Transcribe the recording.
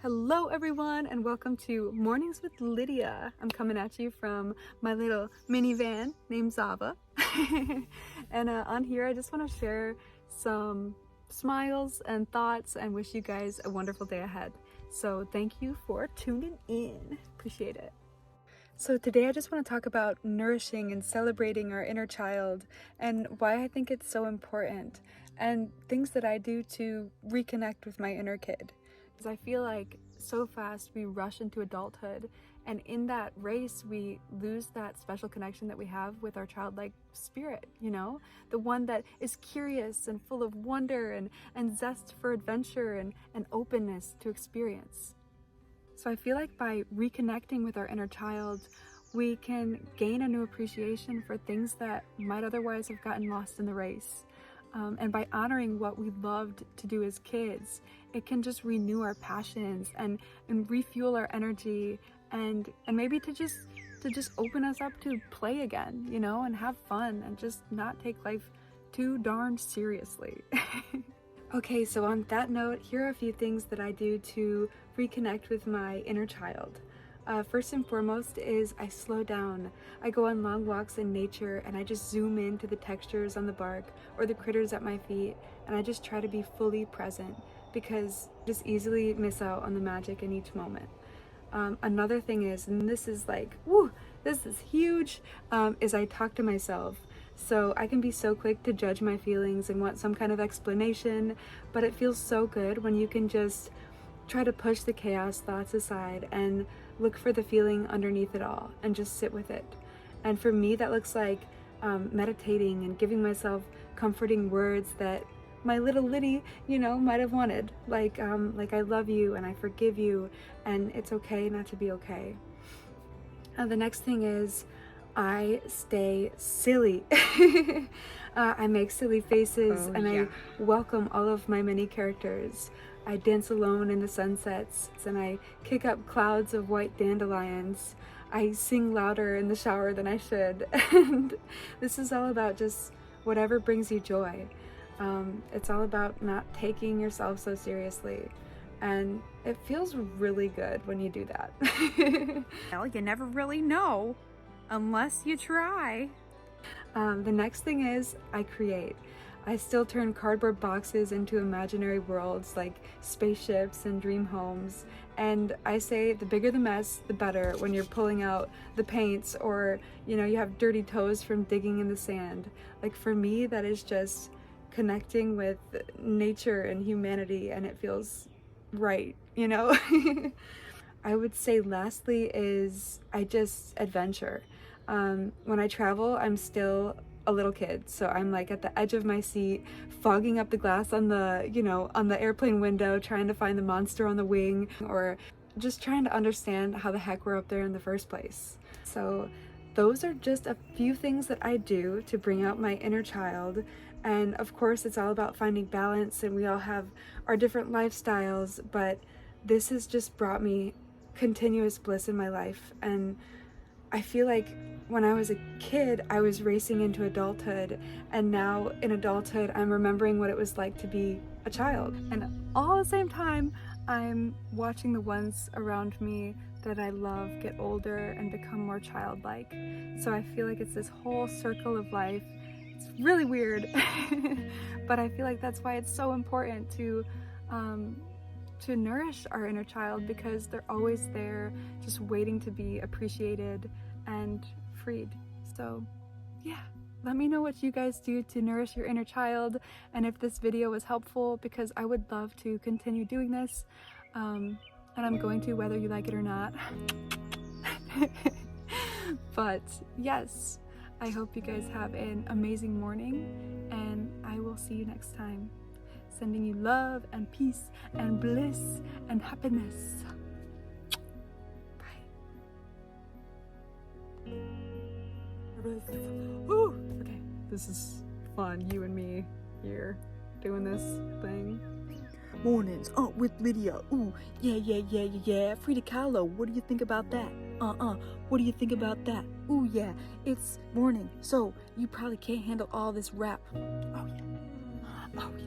Hello everyone and welcome to Mornings with Lydia. I'm coming at you from my little minivan named Zava. And on here I just want to share some smiles and thoughts and wish you guys a wonderful day ahead. So thank you for tuning in. Appreciate it. So today I just want to talk about nourishing and celebrating our inner child and why I think it's so important and things that I do to reconnect with my inner kid. Because I feel like so fast we rush into adulthood, and in that race we lose that special connection that we have with our childlike spirit, you know? The one that is curious and full of wonder and zest for adventure and openness to experience. So I feel like by reconnecting with our inner child, we can gain a new appreciation for things that might otherwise have gotten lost in the race. And by honoring what we loved to do as kids, it can just renew our passions and refuel our energy and maybe to just open us up to play again, you know, and have fun and just not take life too darn seriously. Okay, so on that note, here are a few things that I do to reconnect with my inner child. First and foremost is I slow down. I go on long walks in nature and I just zoom into the textures on the bark or the critters at my feet, and I just try to be fully present because I just easily miss out on the magic in each moment. Another thing is, and this is like, woo, this is huge, is I talk to myself. So I can be so quick to judge my feelings and want some kind of explanation, but it feels so good when you can just try to push the chaos thoughts aside and look for the feeling underneath it all and just sit with it. And for me, that looks like meditating and giving myself comforting words that my little Liddy, you know, might have wanted, like I love you and I forgive you and it's okay not to be okay. The next thing is I stay silly. I make silly faces I welcome all of my mini characters. I dance alone in the sunsets and I kick up clouds of white dandelions. I sing louder in the shower than I should. And this is all about just whatever brings you joy. It's all about not taking yourself so seriously. And it feels really good when you do that. Well, you never really know unless you try. The next thing is I create. I still turn cardboard boxes into imaginary worlds like spaceships and dream homes. And I say the bigger the mess, the better when you're pulling out the paints or, you know, you have dirty toes from digging in the sand. Like for me, that is just connecting with nature and humanity, and it feels right, you know? I would say lastly is I just adventure. When I travel, I'm still a little kid, so I'm like at the edge of my seat, fogging up the glass on the, you know, on the airplane window, trying to find the monster on the wing, or just trying to understand how the heck we're up there in the first place. So those are just a few things that I do to bring out my inner child. And of course, it's all about finding balance, and we all have our different lifestyles, but this has just brought me continuous bliss in my life. And I feel like when I was a kid, I was racing into adulthood, and now in adulthood, I'm remembering what it was like to be a child. And all at the same time, I'm watching the ones around me that I love get older and become more childlike. So I feel like it's this whole circle of life. It's really weird, but I feel like that's why it's so important to nourish our inner child, because they're always there just waiting to be appreciated and freed. So yeah, let me know what you guys do to nourish your inner child, and if this video was helpful, because I would love to continue doing this, and I'm going to, whether you like it or not. But yes, I hope you guys have an amazing morning, and I will see you next time. Sending you love and peace and bliss and happiness. Bye. Okay, this is fun. You and me here doing this thing. Mornings, with Lydia. Ooh, yeah. Frida Kahlo, what do you think about that? What do you think about that? Ooh, yeah, it's morning, so you probably can't handle all this rap. Oh, yeah.